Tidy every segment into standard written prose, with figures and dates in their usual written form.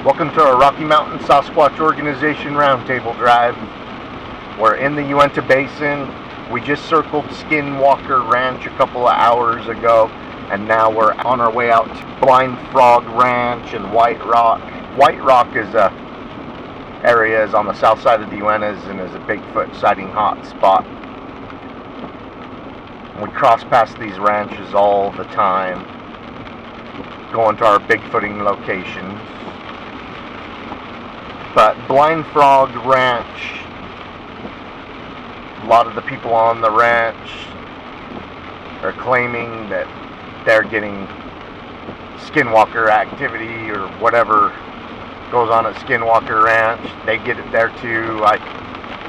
Welcome to our Rocky Mountain Sasquatch Organization Roundtable Drive. We're in the Uinta Basin. We just circled Skinwalker Ranch a couple of hours ago, and now we're on our way out to Blind Frog Ranch and White Rock. White Rock is is on the south side of the Uintas and is a Bigfoot sighting hot spot. We cross past these ranches all the time, going to our Bigfooting locations. But Blind Frog Ranch, a lot of the people on the ranch are claiming that they're getting Skinwalker activity or whatever goes on at Skinwalker Ranch. They get it there too.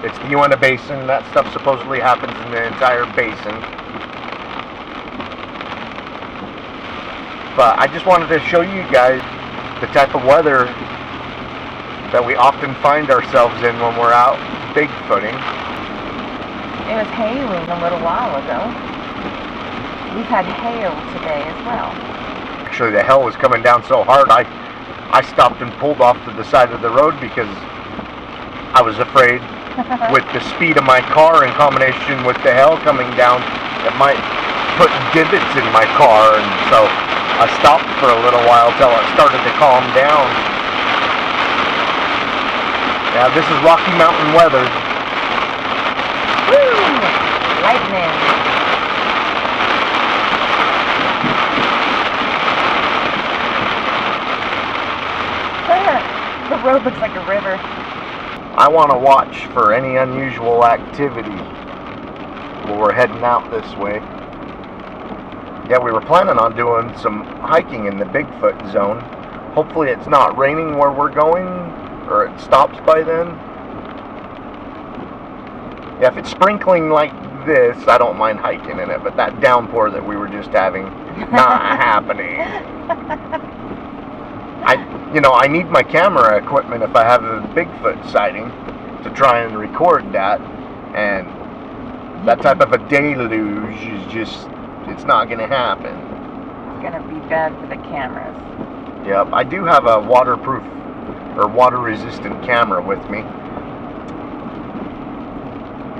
It's the Uinta Basin. That stuff supposedly happens in the entire basin. But I just wanted to show you guys the type of weather that we often find ourselves in when we're out Bigfooting. It was hailing a little while ago. We've had hail today as well. Actually, the hail was coming down so hard, I stopped and pulled off to the side of the road because I was afraid with the speed of my car in combination with the hail coming down, it might put divots in my car, and so I stopped for a little while till it started to calm down. Yeah, this is Rocky Mountain weather. Woo! Lightning. The road looks like a river. I want to watch for any unusual activity while we're heading out this way. Yeah, we were planning on doing some hiking in the Bigfoot zone. Hopefully it's not raining where we're going, or it stops by then. Yeah, if it's sprinkling like this, I don't mind hiking in it, but that downpour that we were just having, not happening. I need my camera equipment if I have a Bigfoot sighting to try and record that, and that type of a deluge is just, it's not going to happen. It's going to be bad for the cameras. Yep, I do have a waterproof or water-resistant camera with me.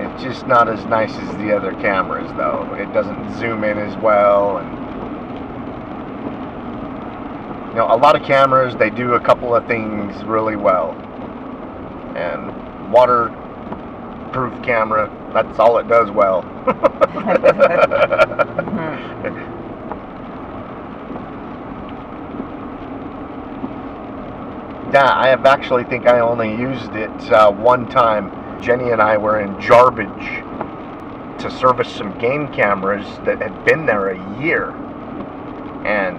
It's just not as nice as the other cameras, though. It doesn't zoom in as well, and a lot of cameras, they do a couple of things really well, and waterproof camera, that's all it does well. Yeah, I have actually think I only used it one time. Jenny and I were in Jarbidge to service some game cameras that had been there a year, and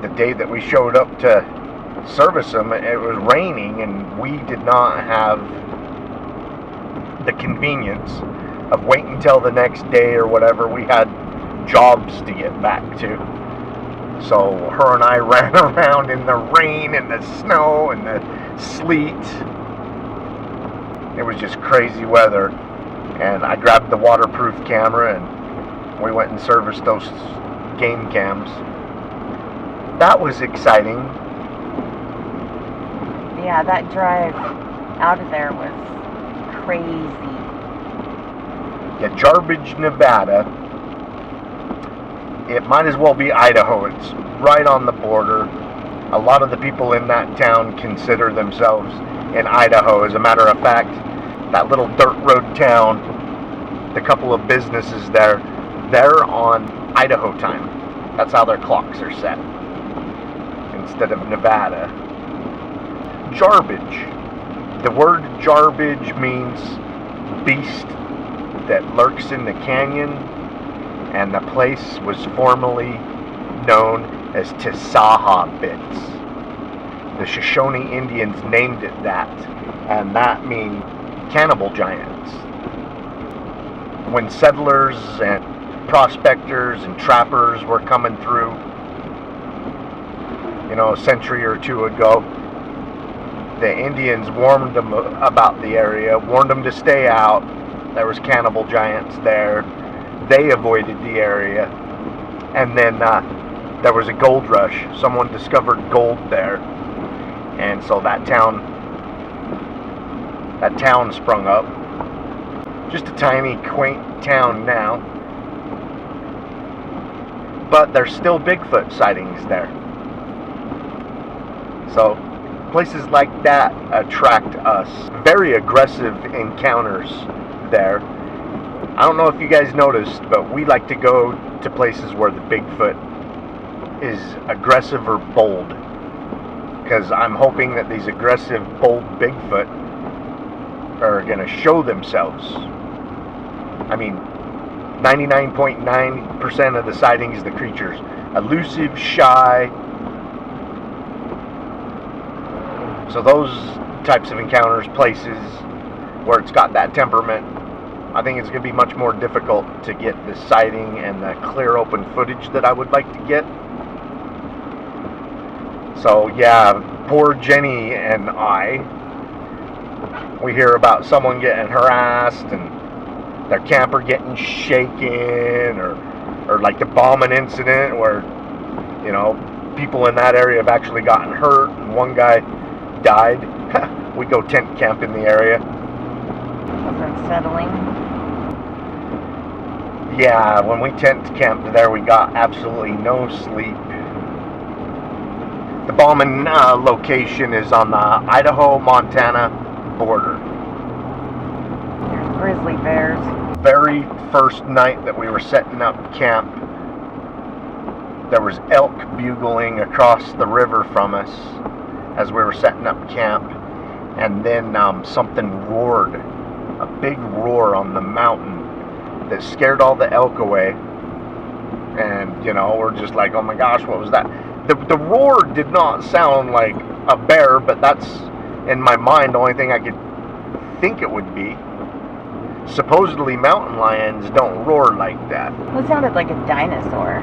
the day that we showed up to service them, it was raining, and we did not have the convenience of waiting until the next day or whatever. We had jobs to get back to. So her and I ran around in the rain and the snow and the sleet. It was just crazy weather. And I grabbed the waterproof camera and we went and serviced those game cams. That was exciting. Yeah, that drive out of there was crazy. Yeah, Jarbidge, Nevada. It might as well be Idaho. It's right on the border. A lot of the people in that town consider themselves in Idaho. As a matter of fact, that little dirt road town, the couple of businesses there, they're on Idaho time. That's how their clocks are set, instead of Nevada. Jarbidge. The word Jarbidge means beast that lurks in the canyon, and the place was formerly known as Tisahabits. The Shoshone Indians named it that, and that means cannibal giants. When settlers and prospectors and trappers were coming through, a century or two ago, the Indians warned them about the area, warned them to stay out. There was cannibal giants there. They avoided the area, and then there was a gold rush. Someone discovered gold there, and so that town sprung up. Just a tiny, quaint town now, but there's still Bigfoot sightings there. So places like that attract us. Very aggressive encounters there. I don't know if you guys noticed, but we like to go to places where the Bigfoot is aggressive or bold, because I'm hoping that these aggressive, bold Bigfoot are going to show themselves. I mean, 99.9% of the sightings, the creature's elusive, shy. So those types of encounters, places where it's got that temperament, I think it's going to be much more difficult to get the sighting and the clear open footage that I would like to get. So yeah, poor Jenny and I, we hear about someone getting harassed and their camper getting shaken, or like the bombing incident where, you know, people in that area have actually gotten hurt and one guy died. We go tent camp in the area. Was unsettling. Yeah, when we tent camped there, we got absolutely no sleep. The bombing location is on the Idaho-Montana border. There's grizzly bears. Very first night that we were setting up camp, there was elk bugling across the river from us as we were setting up camp, and then something roared, a big roar on the mountain that scared all the elk away. And you know, we're just like, oh my gosh, what was that? The roar did not sound like a bear, but that's, in my mind, the only thing I could think it would be. Supposedly mountain lions don't roar like that. Well, it sounded like a dinosaur.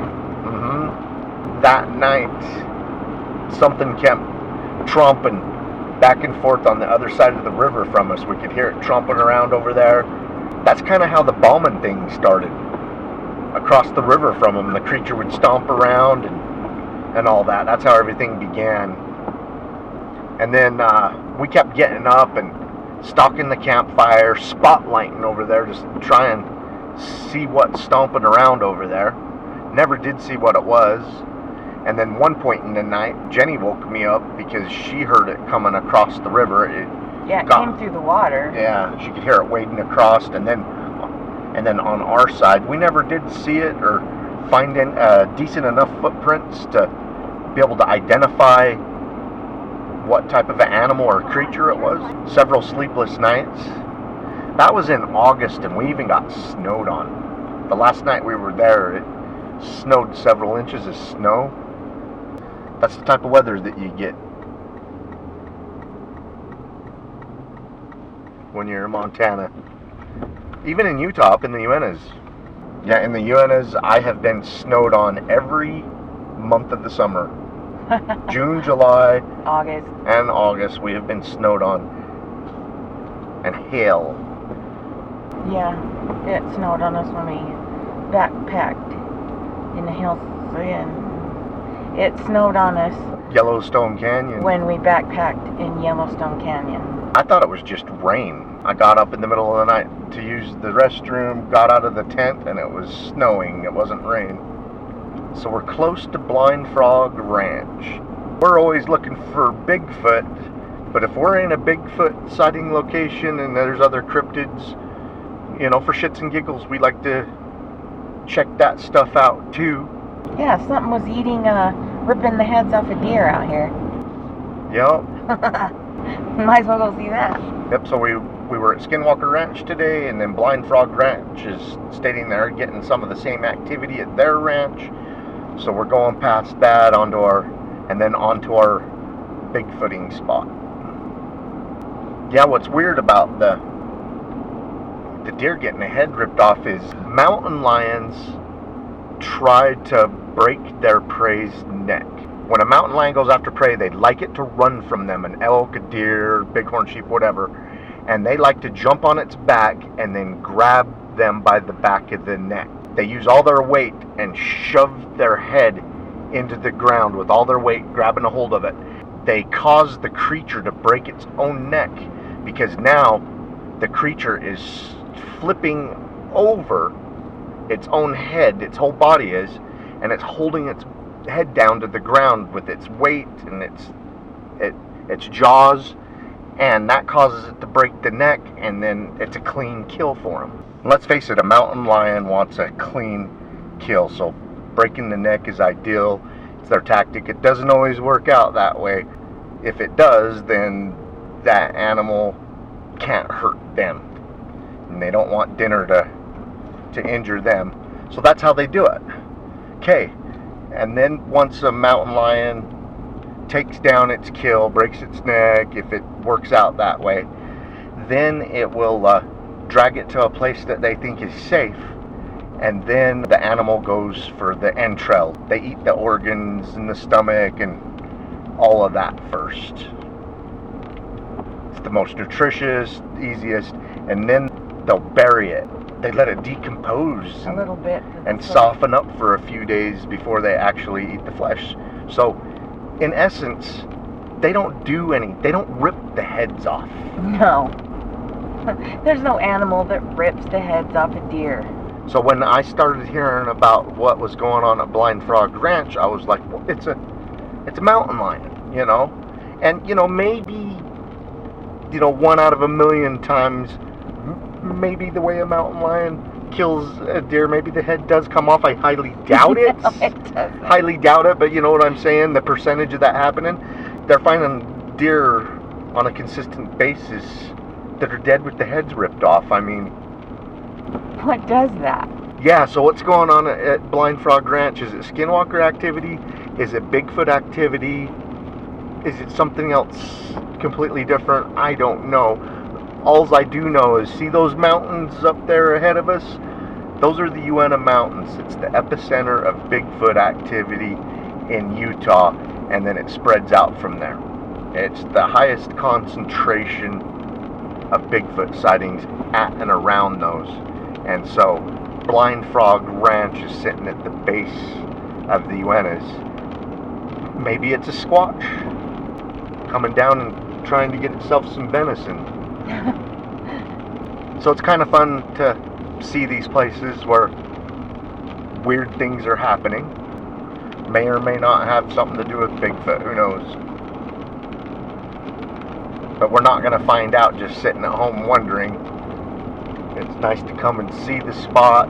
That night, something kept tromping back and forth on the other side of the river from us. We could hear it tromping around over there. That's kind of how the bombing thing started. Across the river from them, the creature would stomp around and all that. That's how everything began. And then we kept getting up and stalking the campfire, spotlighting over there, just try and see what's stomping around over there. Never did see what it was. And then one point in the night, Jenny woke me up because she heard it coming across the river. It came through the water. Yeah, she could hear it wading across, and then on our side, we never did see it or find decent enough footprints to be able to identify what type of an animal or creature it was. Several sleepless nights. That was in August, and we even got snowed on. The last night we were there, it snowed several inches of snow. That's the type of weather that you get when you're in Montana. Even in Utah, up in the Uintas. Yeah, in the Uintas, I have been snowed on every month of the summer. June, July, August. And August, we have been snowed on. And hail. Yeah, it snowed on us when we backpacked in the hills. It snowed on us Yellowstone Canyon. when we backpacked in Yellowstone Canyon. I thought it was just rain. I got up in the middle of the night to use the restroom, got out of the tent, and it was snowing. It wasn't rain. So we're close to Blind Frog Ranch. We're always looking for Bigfoot, but if we're in a Bigfoot sighting location and there's other cryptids, you know, for shits and giggles, we like to check that stuff out too. Yeah, something was ripping the heads off a deer out here. Yep. Might as well go see that. Yep, so we were at Skinwalker Ranch today, and then Blind Frog Ranch is stating they're getting some of the same activity at their ranch. So we're going past that onto our Bigfooting spot. Yeah, what's weird about the deer getting the head ripped off is mountain lions try to break their prey's neck. When a mountain lion goes after prey, they like it to run from them, an elk, a deer, bighorn sheep, whatever, and they like to jump on its back and then grab them by the back of the neck. They use all their weight and shove their head into the ground with all their weight, grabbing a hold of it. They cause the creature to break its own neck, because now the creature is flipping over its own head, its whole body is, and it's holding its head down to the ground with its weight and its jaws, and that causes it to break the neck, and then it's a clean kill for them. Let's face it, a mountain lion wants a clean kill, so breaking the neck is ideal. It's their tactic. It doesn't always work out that way. If it does, then that animal can't hurt them, and they don't want dinner to injure them. So that's how they do it. Okay, and then once a mountain lion takes down its kill, breaks its neck, if it works out that way, then it will drag it to a place that they think is safe, and then the animal goes for the entrail. They eat the organs and the stomach and all of that first. It's the most nutritious, easiest, and then they'll bury it. They let it decompose a little bit and soften up for a few days before they actually eat the flesh. So in essence, they don't rip the heads off. No. There's no animal that rips the heads off a deer. So when I started hearing about what was going on at Blind Frog Ranch, I was like, well, it's a mountain lion, you know? And, you know, maybe, you know, 1 out of a million times, maybe the way a mountain lion kills a deer, maybe the head does come off. I highly doubt it. No, it doesn't. Highly doubt it, but you know what I'm saying? The percentage of that happening, they're finding deer on a consistent basis that are dead with the heads ripped off. I mean, what does that? Yeah, so what's going on at Blind Frog Ranch? Is it skinwalker activity? Is it Bigfoot activity? Is it something else completely different? I don't know. Alls I do know is, see those mountains up there ahead of us? Those are the Uinta Mountains. It's the epicenter of Bigfoot activity in Utah, and then it spreads out from there. It's the highest concentration of Bigfoot sightings at and around those. And so Blind Frog Ranch is sitting at the base of the Uintas. Maybe it's a squatch coming down and trying to get itself some venison. So it's kind of fun to see these places where weird things are happening. May or may not have something to do with Bigfoot, who knows? But we're not going to find out just sitting at home wondering. It's nice to come and see the spot,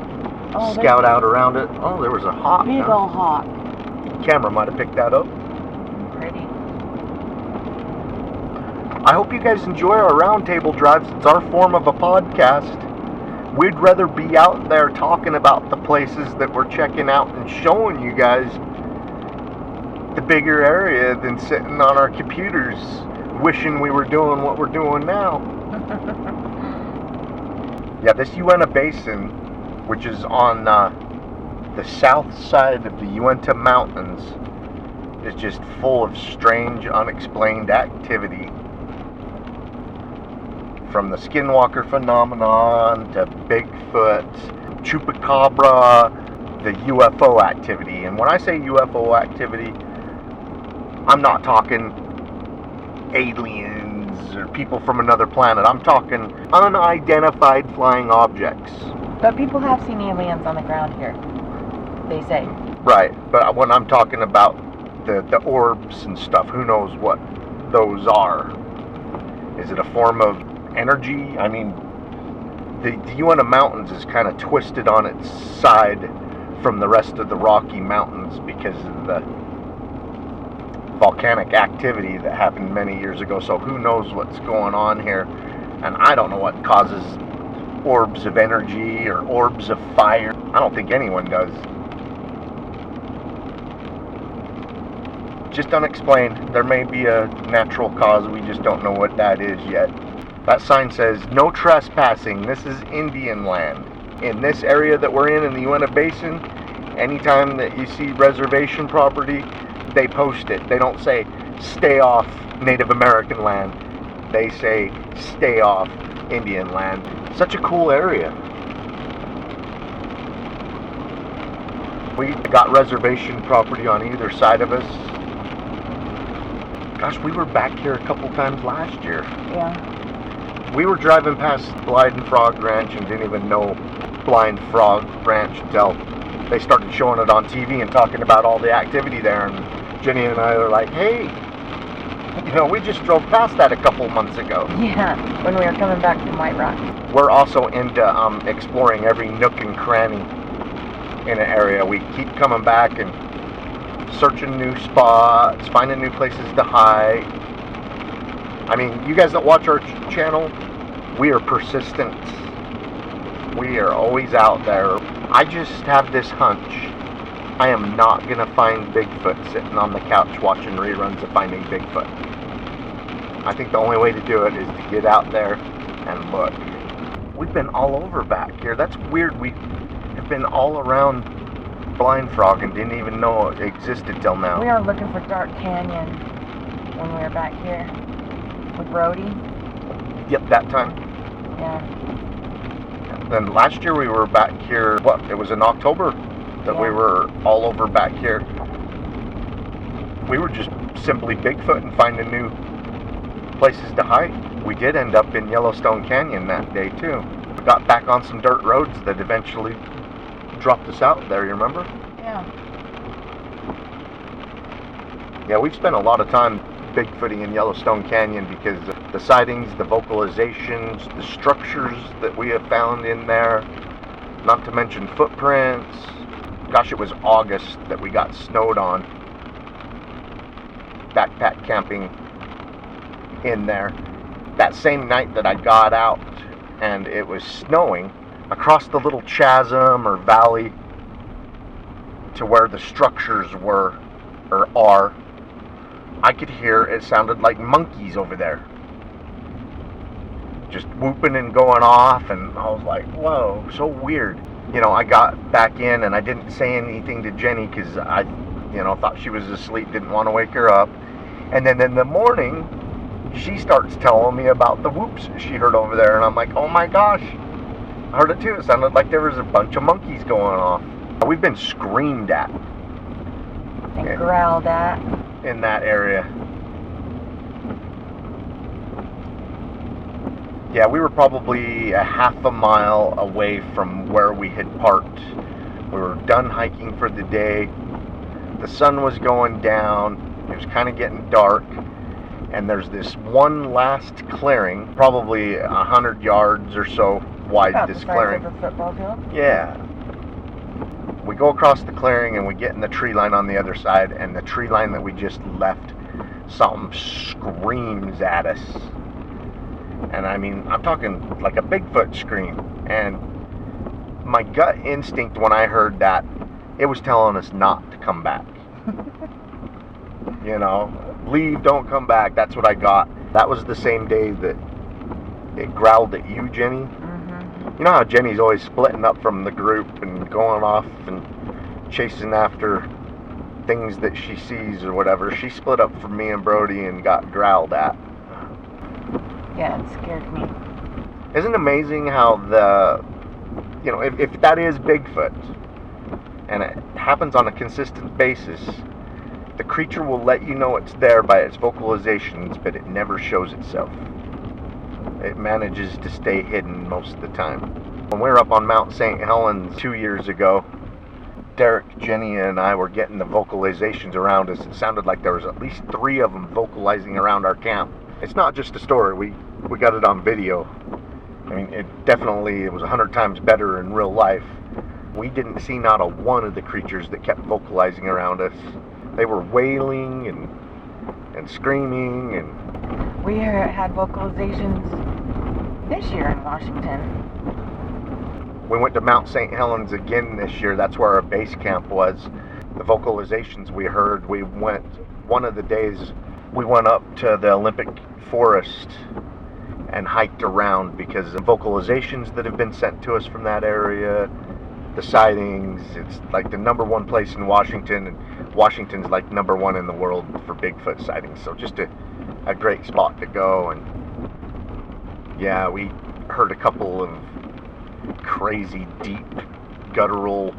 scout out around it. Oh, there was a hawk. Big old hawk. Camera might have picked that up. Pretty. I hope you guys enjoy our roundtable drives. It's our form of a podcast. We'd rather be out there talking about the places that we're checking out and showing you guys the bigger area than sitting on our computers wishing we were doing what we're doing now. Yeah, this Uinta Basin, which is on the south side of the Uinta Mountains, is just full of strange, unexplained activity. From the skinwalker phenomenon to Bigfoot, chupacabra, the UFO activity. And when I say UFO activity, I'm not talking aliens or people from another planet. I'm talking unidentified flying objects. But people have seen aliens on the ground here, they say. Right, but when I'm talking about the orbs and stuff, who knows what those are? Is it a form of energy? I mean, the Uinta Mountains is kind of twisted on its side from the rest of the Rocky Mountains because of the volcanic activity that happened many years ago. So who knows what's going on here? And I don't know what causes orbs of energy or orbs of fire. I don't think anyone does. Just unexplained. There may be a natural cause. We just don't know what that is yet. That sign says, no trespassing. This is Indian land. In this area that we're in the Uinta Basin, anytime that you see reservation property, they post it. They don't say, stay off Native American land. They say, stay off Indian land. Such a cool area. We got reservation property on either side of us. Gosh, we were back here a couple times last year. Yeah. We were driving past Blind Frog Ranch and didn't even know Blind Frog Ranch until they started showing it on TV and talking about all the activity there. And Jenny and I were like, hey, you know, we just drove past that a couple months ago. Yeah, when we were coming back from White Rock. We're also into exploring every nook and cranny in an area. We keep coming back and searching new spots, finding new places to hide. I mean, you guys that watch our channel, we are persistent. We are always out there. I just have this hunch. I am not going to find Bigfoot sitting on the couch watching reruns of Finding Bigfoot. I think the only way to do it is to get out there and look. We've been all over back here. That's weird. We have been all around Blind Frog and didn't even know it existed till now. We were looking for Dark Canyon when we were back here with Brody. Yep, that time. Yeah. And then last year we were back here, it was in October that we were all over back here. We were just simply Bigfoot and finding new places to hide. We did end up in Yellowstone Canyon that day too. We got back on some dirt roads that eventually dropped us out there, you remember? Yeah. Yeah, we've spent a lot of time Bigfooting in Yellowstone Canyon because of the sightings, the vocalizations, the structures that we have found in there, not to mention footprints. Gosh, it was August that we got snowed on backpack camping in there. That same night that I got out and it was snowing, across the little chasm or valley to where the structures were or are, I could hear it sounded like monkeys over there, just whooping and going off, and I was like, whoa, so weird. You know, I got back in and I didn't say anything to Jenny because I, you know, thought she was asleep, didn't want to wake her up. And then in the morning, she starts telling me about the whoops she heard over there, and I'm like, oh my gosh, I heard it too. It sounded like there was a bunch of monkeys going off. We've been screamed at. And growled at. In that area. Yeah, we were probably a half a mile away from where we had parked. We were done hiking for the day. The sun was going down. It was kind of getting dark. And there's this one last clearing, probably 100 yards or so wide. About this the size clearing. of a football field. Yeah. We go across the clearing and we get in the tree line on the other side, and the tree line that we just left, something screams at us. And I mean, I'm talking like a Bigfoot scream. And my gut instinct when I heard that, it was telling us not to come back. You know, leave, don't come back. That's what I got. That was the same day that it growled at you, Jenny. You know how Jenny's always splitting up from the group and going off and chasing after things that she sees or whatever. She split up from me and Brody and got growled at. Yeah, it scared me. Isn't it amazing how you know, if that is Bigfoot and it happens on a consistent basis, the creature will let you know it's there by its vocalizations, but it never shows itself. It manages to stay hidden most of the time. When we were up on Mount St. Helens 2 years ago, Derek, Jenny, and I were getting the vocalizations around us. It sounded like there was at least 3 of them vocalizing around our camp. It's not just a story. We got it on video. I mean, it was 100 times better in real life. We didn't see not a one of the creatures that kept vocalizing around us. They were wailing and screaming, and we had vocalizations this year in Washington. We went to Mount St. Helens again this year. That's where our base camp was. The vocalizations we heard, one of the days we went up to the Olympic Forest and hiked around because the vocalizations that have been sent to us from that area, the sightings, it's like the #1 place in Washington, and Washington's like #1 in the world for Bigfoot sightings. So just a great spot to go. And yeah, we heard a couple of crazy deep guttural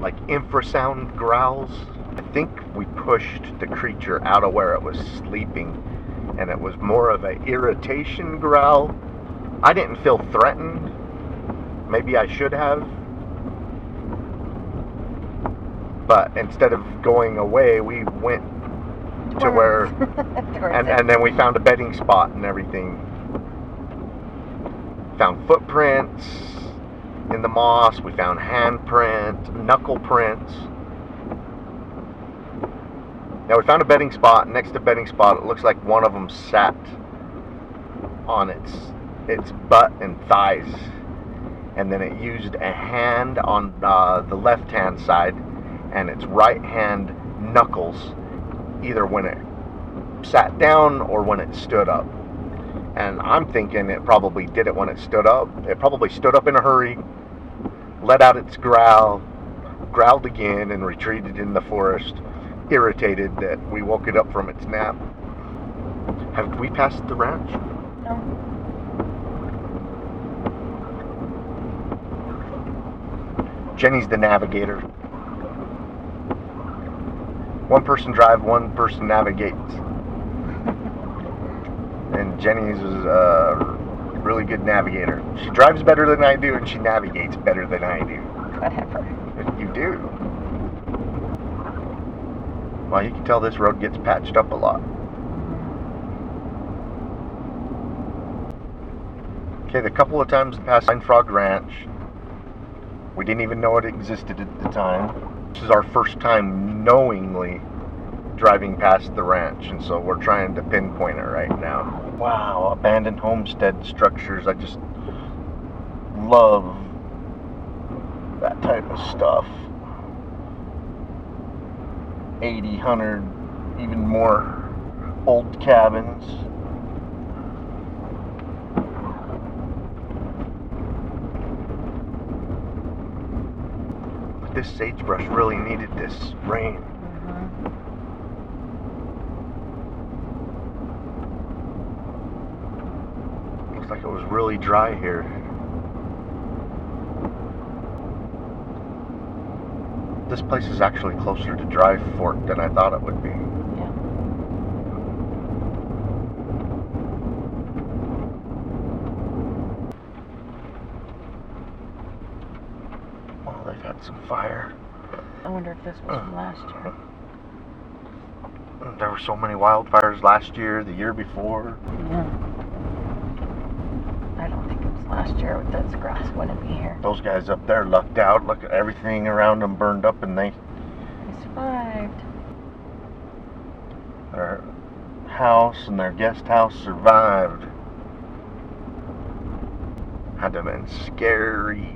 like infrasound growls. I think we pushed the creature out of where it was sleeping, and it was more of an irritation growl. I didn't feel threatened. Maybe I should have. But instead of going away, we went to where, and then we found a bedding spot and everything. Found footprints in the moss. We found handprints, knuckle prints. Now we found a bedding spot. Next to bedding spot, it looks like one of them sat on its butt and thighs, and then it used a hand on the left hand side and its right hand knuckles, either when it sat down or when it stood up. And I'm thinking it probably did it when it stood up. It probably stood up in a hurry, let out its growl, growled again, and retreated in the forest, irritated that we woke it up from its nap. Have we passed the ranch? No. Jenny's the navigator. One person drives, one person navigates. And Jenny's is a really good navigator. She drives better than I do, and she navigates better than I do. Whatever. You do. Well, you can tell this road gets patched up a lot. Okay, the couple of times past Pine Frog Ranch, we didn't even know it existed at the time. This is our first time knowingly driving past the ranch, and so we're trying to pinpoint it right now. Wow, abandoned homestead structures. I just love that type of stuff. 80, 100, even more old cabins. But this sagebrush really needed this rain. Looks like it was really dry here. This place is actually closer to Dry Fork than I thought it would be. Yeah. Oh, they've had some fire. I wonder if this was from last year. There were so many wildfires last year, the year before. Yeah. I don't think it was last year. With this grass wouldn't be here. Those guys up there lucked out. Look at everything around them burned up, and they survived. Their house and their guest house survived. Had to have been scary.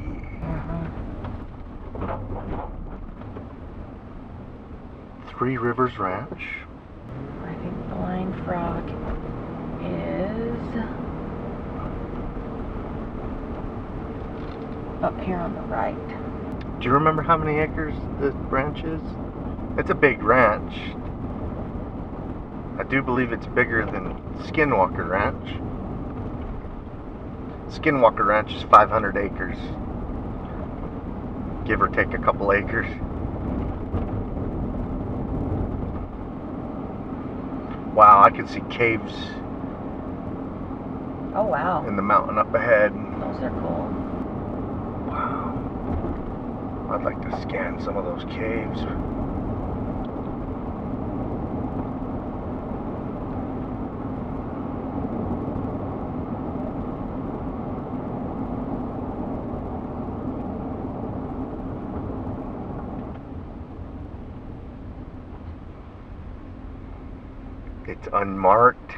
Three Rivers Ranch. I think Blind Frog is up here on the right. Do you remember how many acres the ranch is? It's a big ranch. I do believe it's bigger than Skinwalker Ranch. Skinwalker Ranch is 500 acres. Give or take a couple acres. Wow, I can see caves. Oh wow. In the mountain up ahead. Those are cool. Wow. I'd like to scan some of those caves. It's unmarked.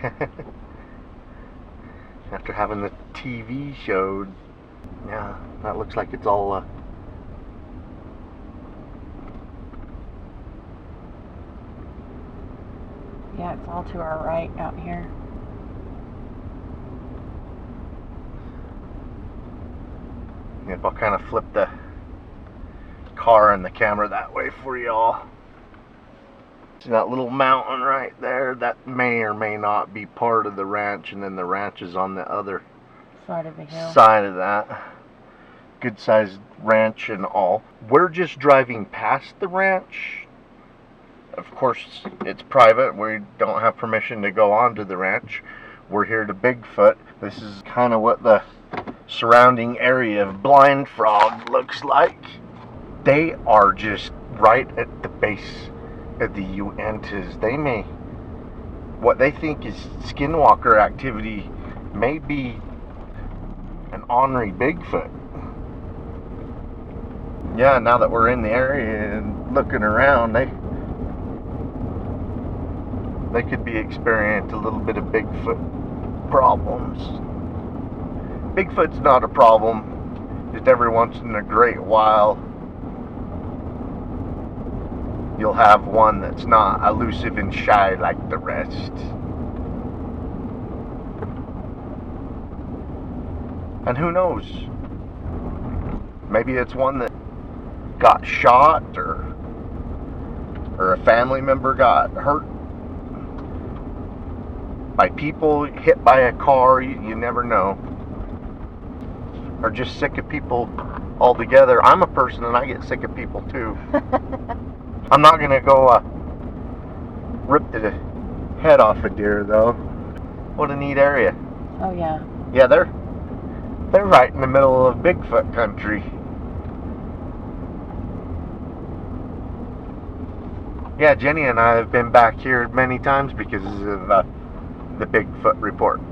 After having the TV showed. Yeah, that looks like it's all yeah, it's all to our right out here. Yep, I'll kind of flip the car and the camera that way for y'all. See that little mountain right there? That may or may not be part of the ranch, and then the ranch is on the other Side of the hill. side of that. good sized ranch and all. We're just driving past the ranch. Of course, it's private. We don't have permission to go onto the ranch. We're here to Bigfoot. This is kind of what the surrounding area of Blind Frog looks like. They are just right at the base of the Uintas. They may, what they think is skinwalker activity may be an ornery Bigfoot. Yeah, now that we're in the area and looking around, they could be experiencing a little bit of Bigfoot problems. Bigfoot's not a problem. Just every once in a great while, you'll have one that's not elusive and shy like the rest. And who knows? Maybe it's one that got shot or a family member got hurt by people, hit by a car, you never know. Or just sick of people altogether. I'm a person and I get sick of people too. I'm not gonna go rip the head off a deer though. What a neat area. Oh yeah. Yeah, they're right in the middle of Bigfoot country. Yeah, Jenny and I have been back here many times because of the Bigfoot reports.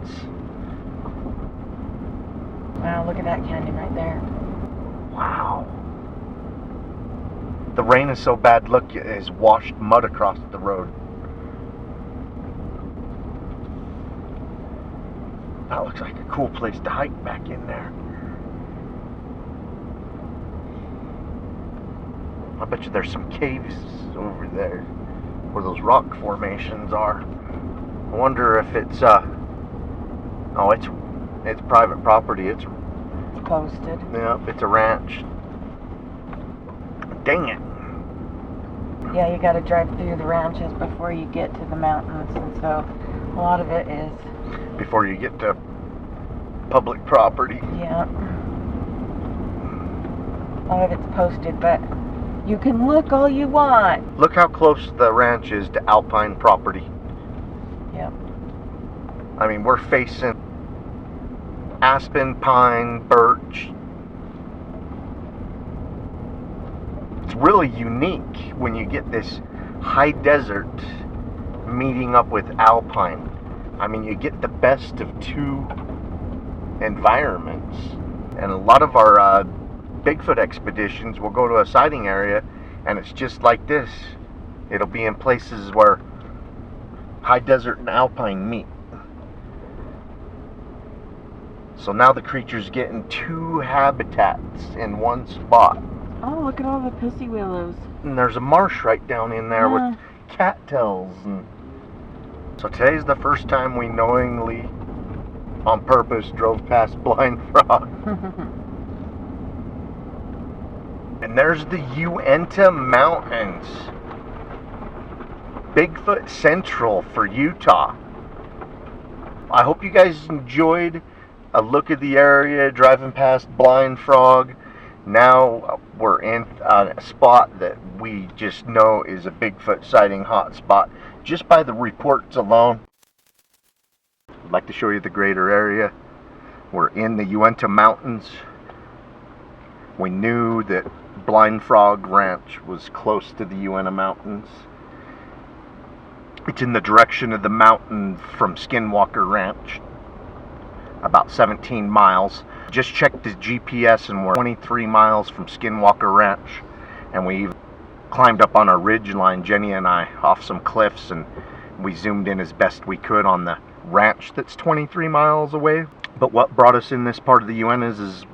Wow, look at that canyon right there. Wow. The rain is so bad, look, it has washed mud across the road. That looks like a cool place to hike back in there. I bet you there's some caves over there where those rock formations are. I wonder if it's oh, it's private property. It's Posted. Yeah, it's a ranch. Dang it. Yeah, you got to drive through the ranches before you get to the mountains, and so a lot of it is before you get to public property. Yeah. A lot of it's posted, but you can look all you want. Look how close the ranch is to alpine property. Yep. I mean, we're facing aspen, pine, birch. It's really unique when you get this high desert meeting up with alpine. I mean, you get the best of two environments. And a lot of our Bigfoot expeditions will go to a sighting area and it's just like this. It'll be in places where high desert and alpine meet. So now the creature's getting two habitats in one spot. Oh, look at all the pussy willows. And there's a marsh right down in there with cattails. And so today's the first time we knowingly, on purpose, drove past Blind Frog. And there's the Uinta Mountains. Bigfoot Central for Utah. I hope you guys enjoyed a look at the area, driving past Blind Frog. Now we're in a spot that we just know is a Bigfoot sighting hotspot just by the reports alone. I'd like to show you the greater area. We're in the Uinta Mountains. We knew that Blind Frog Ranch was close to the Uinta Mountains. It's in the direction of the mountain from Skinwalker Ranch, about 17 miles. Just checked the GPS and we're 23 miles from Skinwalker Ranch, and we climbed up on a ridge line, Jenny and I, off some cliffs, and we zoomed in as best we could on the ranch that's 23 miles away. But what brought us in this part of the Uintas is,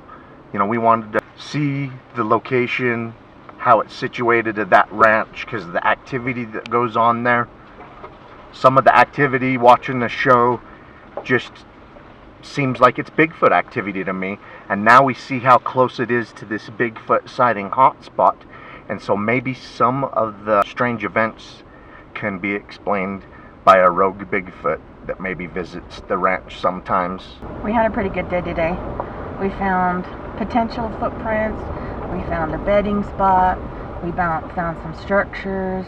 you know, we wanted to see the location, how it's situated at that ranch, because of the activity that goes on there. Some of the activity watching the show just seems like it's Bigfoot activity to me, and now we see how close it is to this Bigfoot sighting hotspot, and so maybe some of the strange events can be explained by a rogue Bigfoot that maybe visits the ranch sometimes. We had a pretty good day today. We found potential footprints. We found a bedding spot. We found some structures.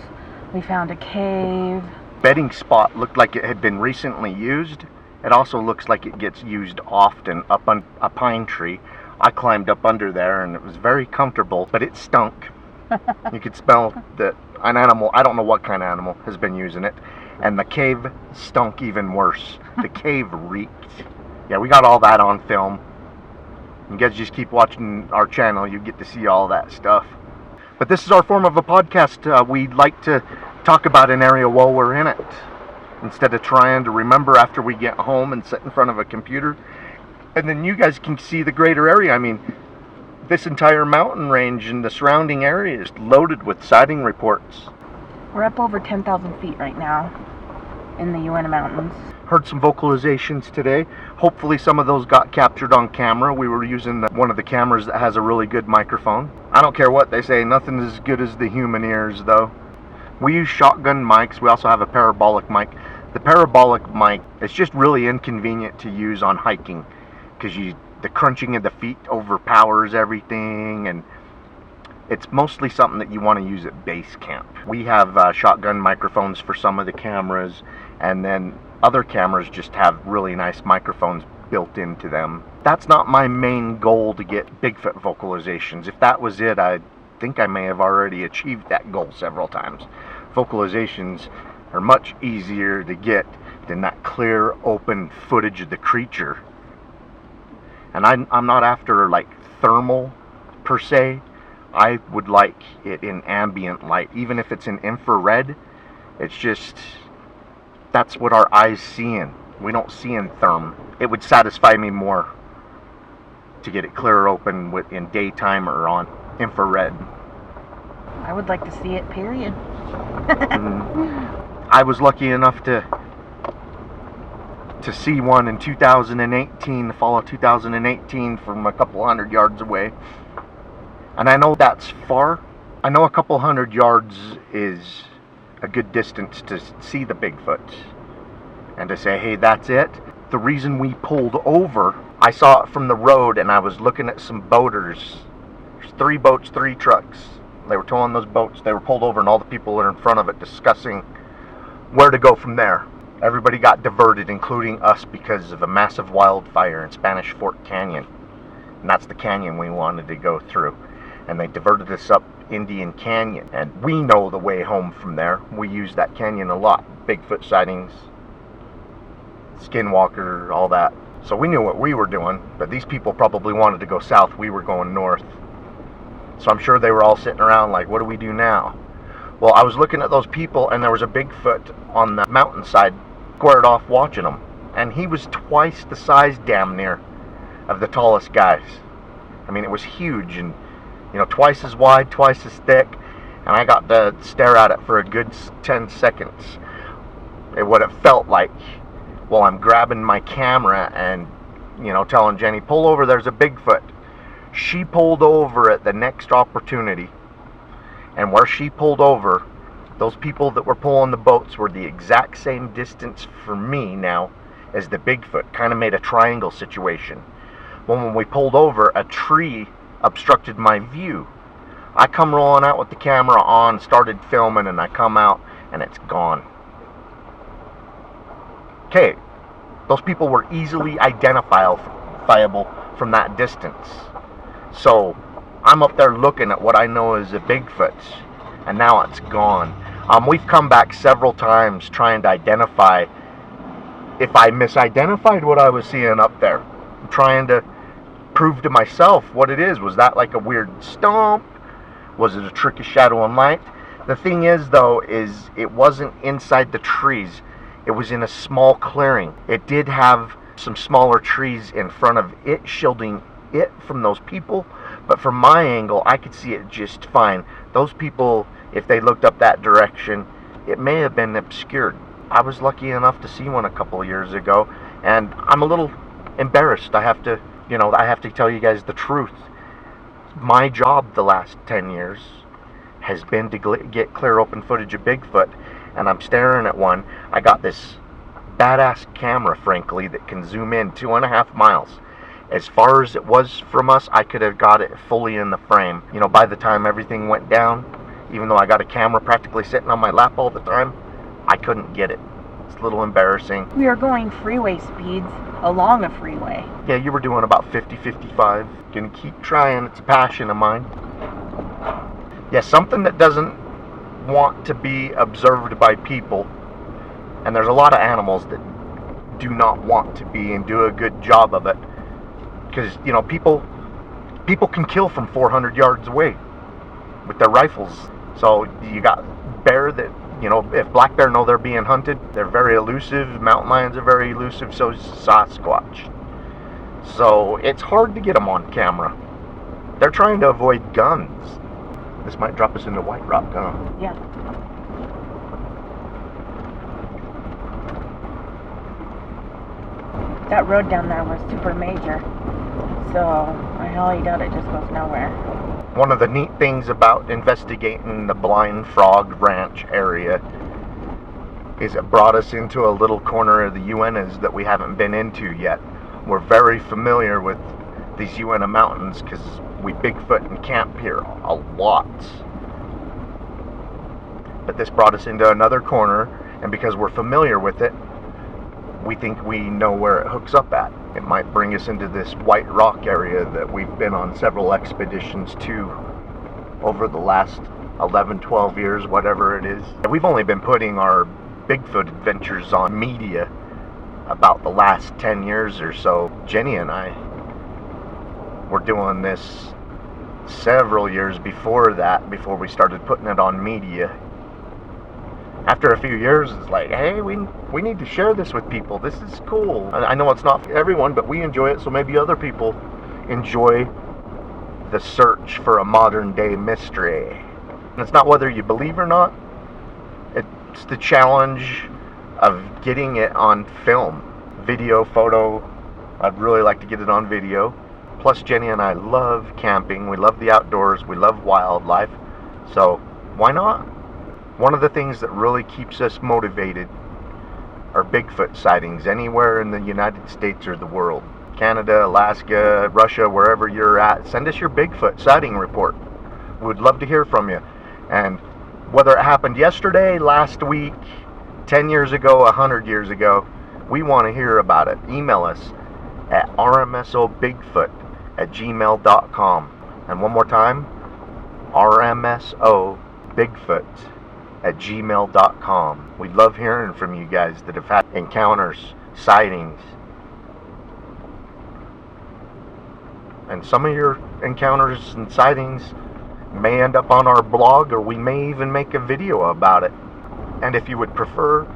We found a cave. Bedding spot looked like it had been recently used. It also looks like it gets used often up on a pine tree. I climbed up under there and it was very comfortable, but it stunk. You could smell that an animal, I don't know what kind of animal, has been using it. And the cave stunk even worse. The cave reeked. Yeah, we got all that on film. You guys just keep watching our channel, you get to see all that stuff. But this is our form of a podcast. We'd like to talk about an area while we're in it, instead of trying to remember after we get home and sit in front of a computer. And then you guys can see the greater area. I mean, this entire mountain range and the surrounding area is loaded with sighting reports. We're up over 10,000 feet right now in the Uinta Mountains. Heard some vocalizations today. Hopefully some of those got captured on camera. We were using one of the cameras that has a really good microphone. I don't care what they say, nothing is as good as the human ears though. We use shotgun mics. We also have a parabolic mic. The parabolic mic is just really inconvenient to use on hiking because the crunching of the feet overpowers everything, and it's mostly something that you want to use at base camp. We have shotgun microphones for some of the cameras, and then other cameras just have really nice microphones built into them. That's not my main goal to get Bigfoot vocalizations. If that was it, I think I may have already achieved that goal several times. Vocalizations are much easier to get than that clear, open footage of the creature. And I'm not after like thermal per se. I would like it in ambient light, even if it's in infrared. It's just, that's what our eyes see in. We don't see in therm. It would satisfy me more to get it clear open in daytime or on infrared. I would like to see it, period. I was lucky enough to see one in 2018, the fall of 2018, from a couple hundred yards away. And I know that's far. I know a couple hundred yards is a good distance to see the Bigfoot and to say, hey, that's it. The reason we pulled over, I saw it from the road and I was looking at some boaters. There's 3 boats, 3 trucks. They were towing those boats. They were pulled over and all the people were in front of it discussing where to go from there. Everybody got diverted, including us, because of a massive wildfire in Spanish Fork Canyon. And that's the canyon we wanted to go through. And they diverted us up Indian Canyon. And we know the way home from there. We use that canyon a lot. Bigfoot sightings, skinwalker, all that. So we knew what we were doing, but these people probably wanted to go south. We were going north. So I'm sure they were all sitting around like, what do we do now? Well, I was looking at those people and there was a Bigfoot on the mountainside squared off watching them. And he was twice the size, damn near, of the tallest guys. I mean, it was huge and, you know, twice as wide, twice as thick. And I got to stare at it for a good 10 seconds. What it felt like while I'm grabbing my camera and, you know, telling Jenny, pull over, there's a Bigfoot. She pulled over at the next opportunity. And where she pulled over, those people that were pulling the boats were the exact same distance for me now as the Bigfoot. Kind of made a triangle situation. When we pulled over, a tree obstructed my view. I come rolling out with the camera on, started filming, and I come out and it's gone. Okay, those people were easily identifiable from that distance. So I'm up there looking at what I know is a Bigfoot, and now it's gone. We've come back several times trying to identify if I misidentified what I was seeing up there. I'm trying to prove to myself what it is. Was that like a weird stomp? Was it a trick of shadow and light? The thing is, though, is it wasn't inside the trees. It was in a small clearing. It did have some smaller trees in front of it, shielding it from those people. But from my angle, I could see it just fine. Those people, if they looked up that direction, it may have been obscured. I was lucky enough to see one a couple of years ago, and I'm a little embarrassed. I have to tell you guys the truth. My job the last 10 years has been to get clear open footage of Bigfoot, and I'm staring at one. I got this badass camera, frankly, that can zoom in 2.5 miles. as far as it was from us, I could have got it fully in the frame. You know, by the time everything went down, even though I got a camera practically sitting on my lap all the time, I couldn't get it. It's a little embarrassing. We are going freeway speeds along a freeway. Yeah, you were doing about 50, 55. Gonna keep trying. It's a passion of mine. Yeah, something that doesn't want to be observed by people, and there's a lot of animals that do not want to be and do a good job of it, because, you know, people can kill from 400 yards away with their rifles. So you got bear that, you know, if black bear know they're being hunted, they're very elusive. Mountain lions are very elusive, so is Sasquatch. So it's hard to get them on camera. They're trying to avoid guns. This might drop us into White Rock, huh? Yeah. That road down there was super major, so I highly doubt it just goes nowhere. One of the neat things about investigating the Blind Frog Ranch area is it brought us into a little corner of the Uintas that we haven't been into yet. We're very familiar with these Uinta Mountains because we Bigfoot and camp here a lot. But this brought us into another corner, and because we're familiar with it, we think we know where it hooks up at. It might bring us into this White Rock area that we've been on several expeditions to over the last 11, 12 years, whatever it is. We've only been putting our Bigfoot adventures on media about the last 10 years or so. Jenny and I were doing this several years before that, before we started putting it on media. After a few years, it's like, hey, we need to share this with people. This is cool. I know it's not for everyone, but we enjoy it, so maybe other people enjoy the search for a modern day mystery. And it's not whether you believe or not. It's the challenge of getting it on film. Video, photo. I'd really like to get it on video. Plus, Jenny and I love camping. We love the outdoors. We love wildlife. So, why not? One of the things that really keeps us motivated are Bigfoot sightings anywhere in the United States or the world. Canada, Alaska, Russia, wherever you're at, send us your Bigfoot sighting report. We would love to hear from you. And whether it happened yesterday, last week, 10 years ago, 100 years ago, we want to hear about it. Email us at rmsobigfoot@gmail.com. And one more time, rmsobigfoot@gmail.com. We love hearing from you guys that have had encounters, sightings. And some of your encounters and sightings may end up on our blog, or we may even make a video about it. And if you would prefer,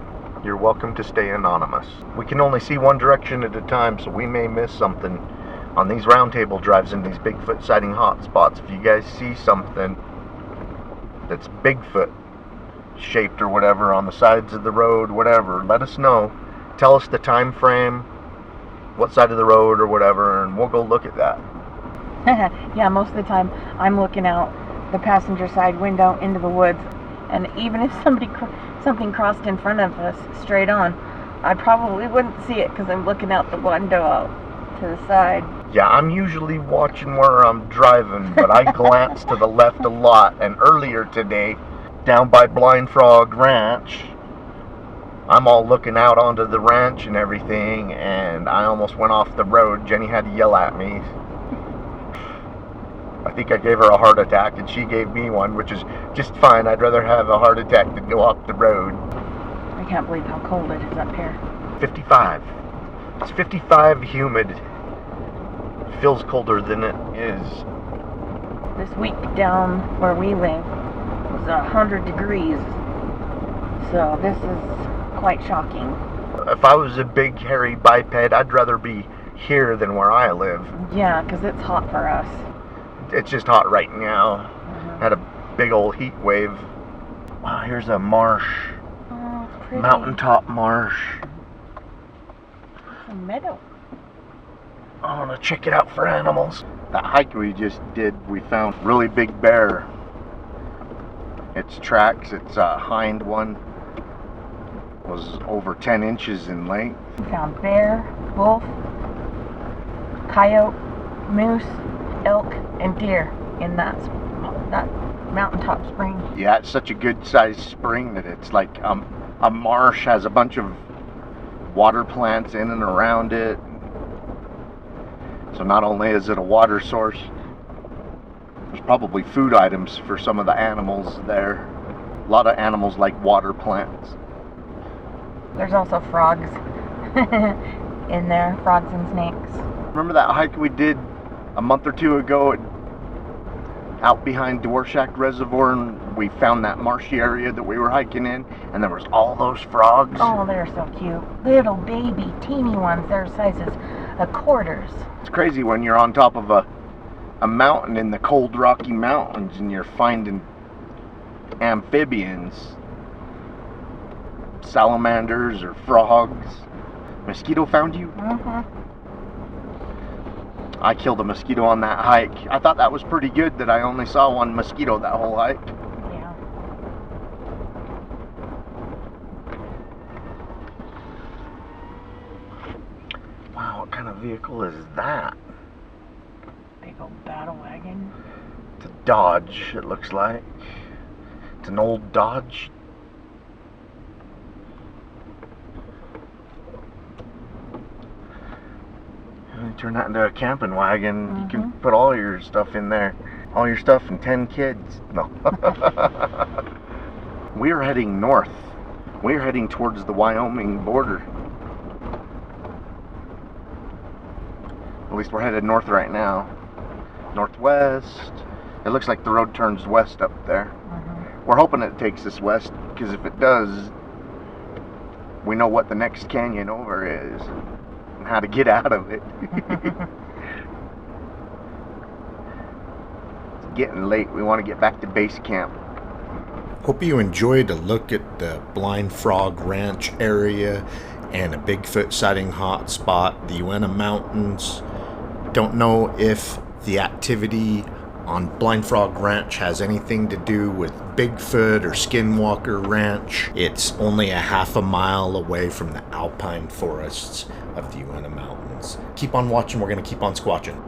you're welcome to stay anonymous. We can only see one direction at a time, so we may miss something on these roundtable drives in these Bigfoot sighting hotspots. If you guys see something that's Bigfoot shaped or whatever on the sides of the road, whatever, let us know. Tell us the time frame, what side of the road or whatever, and we'll go look at that. Yeah, most of the time I'm looking out the passenger side window into the woods, and even if something crossed in front of us straight on, I probably wouldn't see it because I'm looking out the window out to the side. Yeah, I'm usually watching where I'm driving, but I glance to the left a lot. And earlier today, down by Blind Frog Ranch, I'm all looking out onto the ranch and everything, and I almost went off the road. Jenny had to yell at me. I think I gave her a heart attack, and she gave me one, which is just fine. I'd rather have a heart attack than go off the road. I can't believe how cold it is up here. 55. It's 55, humid. Feels colder than it is. This week down where we live was 100 degrees, so this is quite shocking. If I was a big hairy biped, I'd rather be here than where I live. Yeah, because it's hot for us. It's just hot right now. Had a big old heat wave. Wow, here's a marsh. Oh, it's pretty. Mountaintop marsh. It's a meadow. I want to check it out for animals. That hike we just did, we found really big bear. Its tracks, its hind one, was over 10 inches in length. We found bear, wolf, coyote, moose, elk, and deer in that mountaintop spring. Yeah, it's such a good sized spring that it's like a marsh, has a bunch of water plants in and around it. So not only is it a water source, there's probably food items for some of the animals there. A lot of animals like water plants. There's also frogs in there, frogs and snakes. Remember that hike we did a month or two ago out behind Dvorak Reservoir, and we found that marshy area that we were hiking in, and there was all those frogs? Oh, they're so cute. Little baby, teeny ones. Their sizes of quarters. It's crazy when you're on top of a mountain in the cold Rocky Mountains and you're finding amphibians, salamanders or frogs. Mosquito found you? Mm-hmm. I killed a mosquito on that hike. I thought that was pretty good that I only saw one mosquito that whole hike. Yeah. Wow, what kind of vehicle is that? Big old battle wagon. It's a Dodge, it looks like. It's an old Dodge. You turn that into a camping wagon, Mm-hmm. You can put all your stuff in there. All your stuff and 10 kids. No. We're heading north. We're heading towards the Wyoming border. At least we're headed north right now. Northwest. It looks like the road turns west up there. Mm-hmm. We're hoping it takes us west, because if it does, we know what the next canyon over is and how to get out of it. It's getting late. We want to get back to base camp. Hope you enjoyed a look at the Blind Frog Ranch area and a Bigfoot sighting hotspot, the Uinta Mountains. Don't know if the activity on Blind Frog Ranch has anything to do with Bigfoot or Skinwalker Ranch. It's only a half a mile away from the alpine forests of the Uinta Mountains. Keep on watching. We're going to keep on squatching.